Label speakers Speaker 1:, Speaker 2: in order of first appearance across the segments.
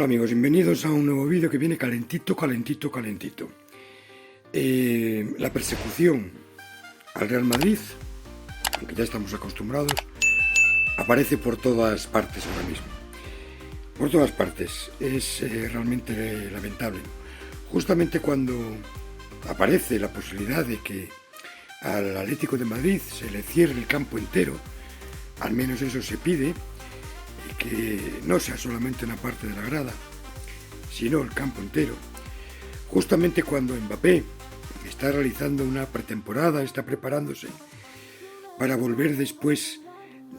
Speaker 1: Hola amigos, bienvenidos a un nuevo vídeo que viene calentito, calentito, calentito. La persecución al Real Madrid, aunque ya estamos acostumbrados, aparece por todas partes ahora mismo. Por todas partes. Es realmente lamentable. Justamente cuando aparece la posibilidad de que al Atlético de Madrid se le cierre el campo entero, al menos eso se pide, que no sea solamente una parte de la grada, sino el campo entero. Justamente cuando Mbappé está realizando una pretemporada, está preparándose para volver después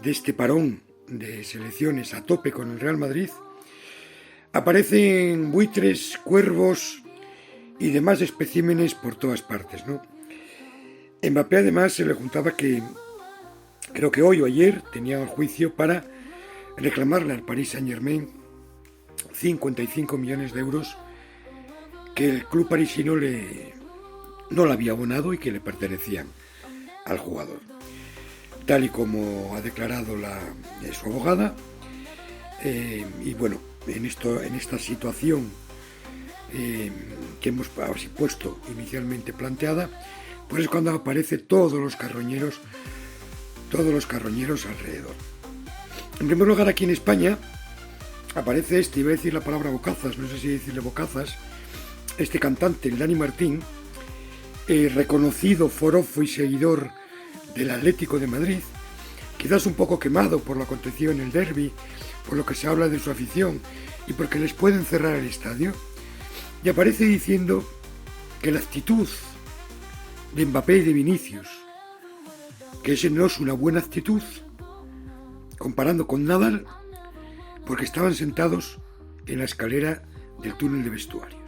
Speaker 1: de este parón de selecciones a tope con el Real Madrid, aparecen buitres, cuervos y demás especímenes por todas partes, ¿no? Mbappé además se le juntaba que, creo que hoy o ayer, tenía el juicio para reclamarle al Paris Saint-Germain 55 millones de euros que el club parisino no le había abonado y que le pertenecían al jugador. Tal y como ha declarado su abogada, y bueno, en esta situación que hemos puesto inicialmente planteada, pues es cuando aparecen todos los carroñeros alrededor. En primer lugar, aquí en España aparece iba a decir la palabra bocazas, no sé si decirle bocazas, este cantante, el Dani Martín, reconocido forofo y seguidor del Atlético de Madrid, quizás un poco quemado por lo acontecido en el derbi, por lo que se habla de su afición y porque les pueden cerrar el estadio, y aparece diciendo que la actitud de Mbappé y de Vinicius, que ese no es una buena actitud, comparando con Nadal, porque estaban sentados en la escalera del túnel de vestuarios.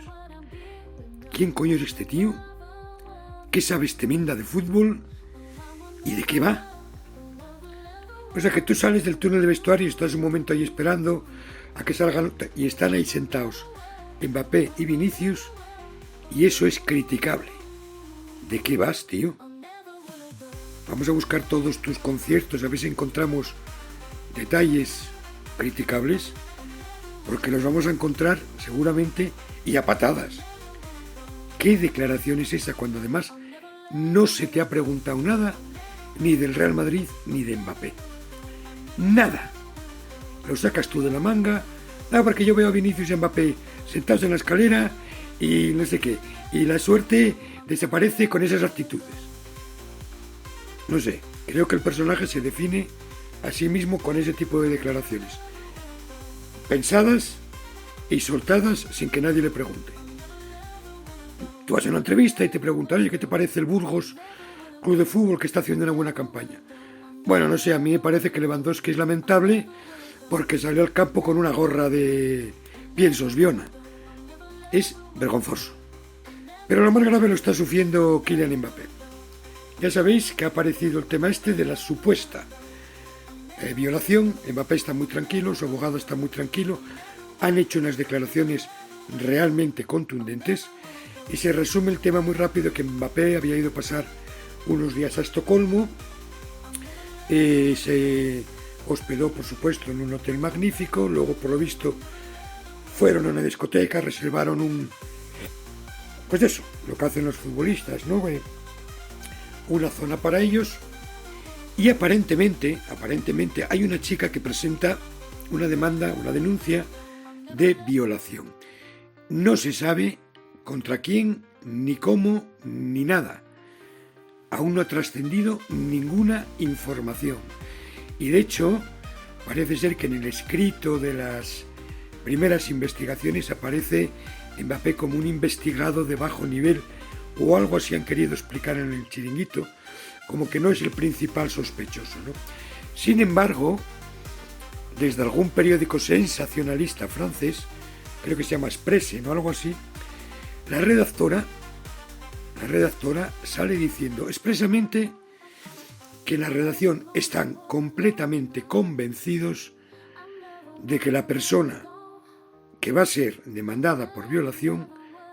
Speaker 1: ¿Quién coño es este tío? ¿Qué sabe este menda de fútbol? ¿Y de qué va? O sea, que tú sales del túnel de vestuarios y estás un momento ahí esperando a que salgan, y están ahí sentados Mbappé y Vinicius, y eso es criticable. ¿De qué vas, tío? Vamos a buscar todos tus conciertos, a ver si encontramos detalles criticables, porque los vamos a encontrar seguramente y a patadas. ¿Qué declaración es esa cuando además no se te ha preguntado nada ni del Real Madrid ni de Mbappé? Nada. Lo sacas tú de la manga, porque yo veo a Vinicius y Mbappé sentados en la escalera y no sé qué, y la suerte desaparece con esas actitudes. No sé, creo que el personaje se define a sí mismo con ese tipo de declaraciones, pensadas y soltadas sin que nadie le pregunte. Tú vas a una entrevista y te preguntan, oye, ¿qué te parece el Burgos Club de Fútbol que está haciendo una buena campaña? Bueno, no sé, a mí me parece que Lewandowski es lamentable porque salió al campo con una gorra de piensos Viona. Es vergonzoso. Pero lo más grave lo está sufriendo Kylian Mbappé. Ya sabéis que ha aparecido el tema de la supuesta violación. Mbappé está muy tranquilo, su abogado está muy tranquilo, han hecho unas declaraciones realmente contundentes y se resume el tema muy rápido, que Mbappé había ido a pasar unos días a Estocolmo, se hospedó por supuesto en un hotel magnífico, luego por lo visto fueron a una discoteca, reservaron pues eso, lo que hacen los futbolistas, ¿no? Una zona para ellos. Y aparentemente hay una chica que presenta una denuncia de violación. No se sabe contra quién, ni cómo, ni nada. Aún no ha trascendido ninguna información. Y de hecho, parece ser que en el escrito de las primeras investigaciones aparece Mbappé como un investigado de bajo nivel, o algo así han querido explicar en el Chiringuito, como que no es el principal sospechoso, ¿no? Sin embargo, desde algún periódico sensacionalista francés, creo que se llama Expresse, ¿no? Algo así, la redactora sale diciendo expresamente que en la redacción están completamente convencidos de que la persona que va a ser demandada por violación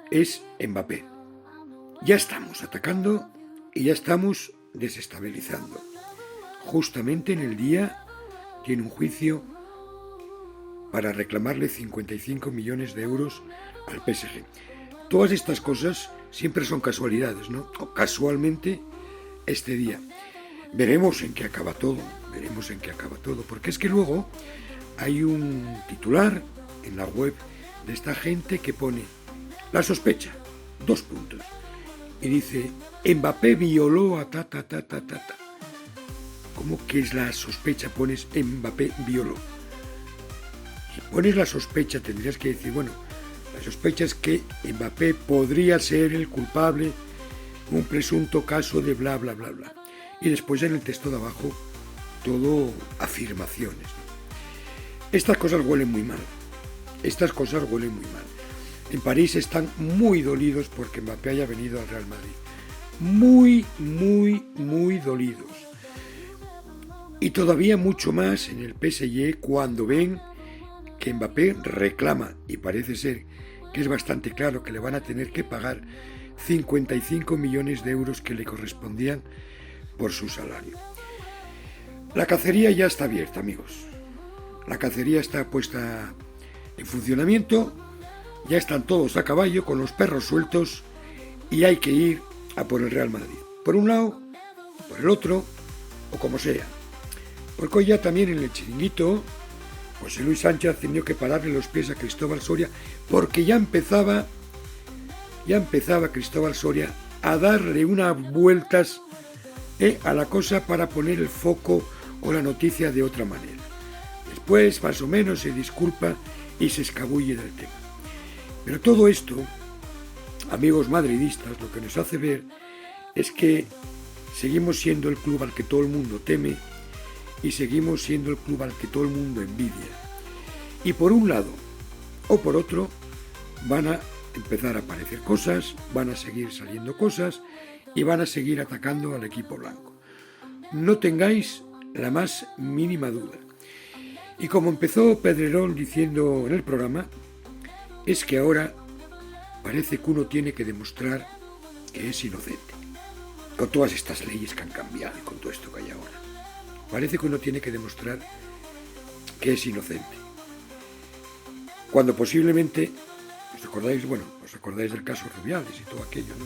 Speaker 1: es Mbappé. Ya estamos atacando y ya estamos desestabilizando. Justamente en el día tiene un juicio para reclamarle 55 millones de euros al PSG. Todas estas cosas siempre son casualidades, ¿no? O casualmente este día. Veremos en qué acaba todo, porque es que luego hay un titular en la web de esta gente que pone la sospecha, 2 puntos, y dice, Mbappé violó a ta. ¿Cómo que es la sospecha? Pones Mbappé violó. Si pones la sospecha tendrías que decir, bueno, la sospecha es que Mbappé podría ser el culpable, un presunto caso de bla. Y después en el texto de abajo, todo afirmaciones, ¿no? Estas cosas huelen muy mal. En París están muy dolidos porque Mbappé haya venido al Real Madrid. Muy dolidos. Y todavía mucho más en el PSG cuando ven que Mbappé reclama, y parece ser que es bastante claro que le van a tener que pagar 55 millones de euros que le correspondían por su salario. La cacería ya está abierta, amigos. La cacería está puesta en funcionamiento, ya están todos a caballo con los perros sueltos y hay que ir a por el Real Madrid. Por un lado, por el otro, o como sea. Porque hoy ya también en el Chiringuito, José Luis Sánchez ha tenido que pararle los pies a Cristóbal Soria porque ya empezaba Cristóbal Soria a darle unas vueltas a la cosa para poner el foco o la noticia de otra manera. Después, más o menos, se disculpa y se escabulle del tema. Pero todo esto, amigos madridistas, lo que nos hace ver es que seguimos siendo el club al que todo el mundo teme y seguimos siendo el club al que todo el mundo envidia. Y por un lado o por otro van a empezar a aparecer cosas, van a seguir saliendo cosas y van a seguir atacando al equipo blanco. No tengáis la más mínima duda. Y como empezó Pedrerol diciendo en el programa, es que ahora parece que uno tiene que demostrar que es inocente. Con todas estas leyes que han cambiado y con todo esto que hay ahora. Parece que uno tiene que demostrar que es inocente. Cuando posiblemente, os acordáis del caso Rubiales y todo aquello, ¿no?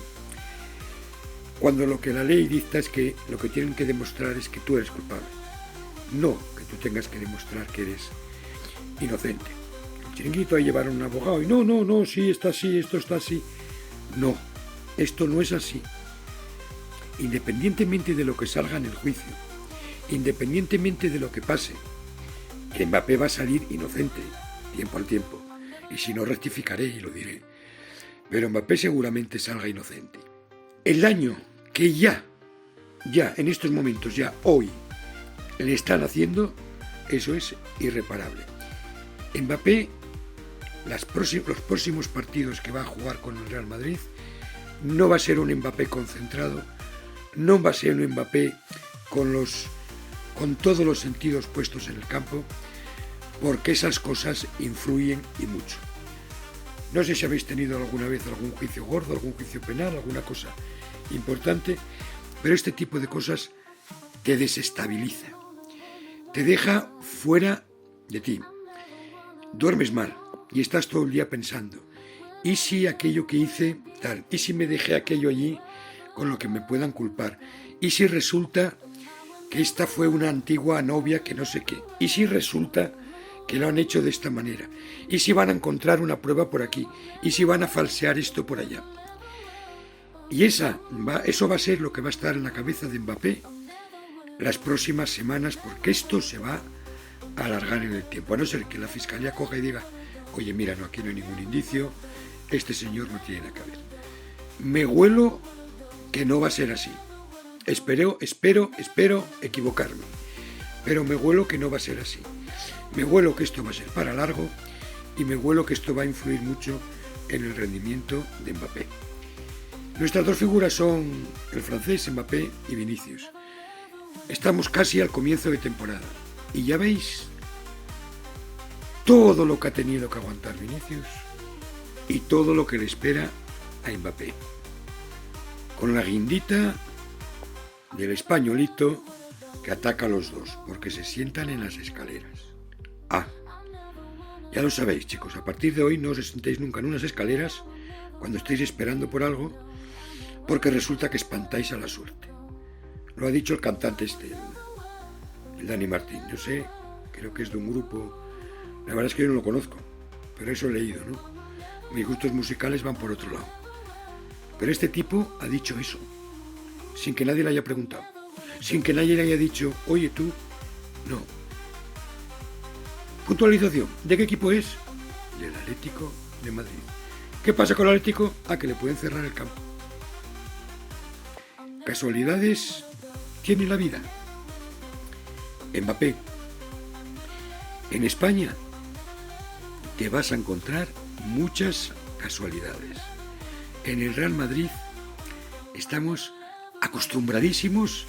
Speaker 1: Cuando lo que la ley dicta es que lo que tienen que demostrar es que tú eres culpable. No que tú tengas que demostrar que eres inocente. El Chiringuito ahí llevaron un abogado y no, sí, está así, esto está así. No, esto no es así. Independientemente de lo que salga en el juicio, independientemente de lo que pase, que Mbappé va a salir inocente, tiempo al tiempo, y si no rectificaré y lo diré, pero Mbappé seguramente salga inocente. El daño que ya en estos momentos, ya hoy, le están haciendo, eso es irreparable. Mbappé, los próximos partidos que va a jugar con el Real Madrid, no va a ser un Mbappé concentrado, no va a ser un Mbappé con todos los sentidos puestos en el campo, porque esas cosas influyen y mucho. No sé si habéis tenido alguna vez algún juicio gordo, algún juicio penal, alguna cosa importante, pero este tipo de cosas te desestabiliza, te deja fuera de ti, duermes mal y estás todo el día pensando, ¿y si aquello que hice tal? ¿Y si me dejé aquello allí con lo que me puedan culpar? ¿Y si resulta que esta fue una antigua novia que no sé qué? ¿Y si resulta que lo han hecho de esta manera? ¿Y si van a encontrar una prueba por aquí? ¿Y si van a falsear esto por allá? Y eso va a ser lo que va a estar en la cabeza de Mbappé las próximas semanas, porque esto se va a alargar en el tiempo, a no ser que la fiscalía coja y diga, oye, mira, no, aquí no hay ningún indicio, este señor no tiene nada que ver. Me huelo que no va a ser así. Espero equivocarme, pero me huelo que no va a ser así. Me huelo que esto va a ser para largo y me huelo que esto va a influir mucho en el rendimiento de Mbappé. Nuestras dos figuras son el francés Mbappé y Vinicius. Estamos casi al comienzo de temporada y ya veis todo lo que ha tenido que aguantar Vinicius y todo lo que le espera a Mbappé. Con la guindita del españolito que ataca a los dos porque se sientan en las escaleras. Ya lo sabéis, chicos, a partir de hoy no os sentéis nunca en unas escaleras cuando estéis esperando por algo, porque resulta que espantáis a la suerte. Lo ha dicho el cantante el Dani Martín. Yo sé, creo que es de un grupo, la verdad es que yo no lo conozco, pero eso he leído, ¿no? Mis gustos musicales van por otro lado. Pero este tipo ha dicho eso, sin que nadie le haya preguntado, sin que nadie le haya dicho, oye tú, no. Puntualización, ¿de qué equipo es? Del Atlético de Madrid. ¿Qué pasa con el Atlético? Que le pueden cerrar el campo. Casualidades tiene la vida. Mbappé. En España te vas a encontrar muchas casualidades. En el Real Madrid estamos acostumbradísimos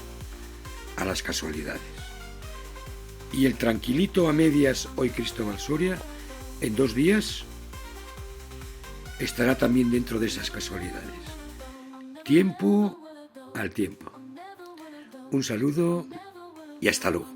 Speaker 1: a las casualidades. Y el tranquilito a medias hoy Cristóbal Soria, en 2 días, estará también dentro de esas casualidades. Tiempo al tiempo. Un saludo y hasta luego.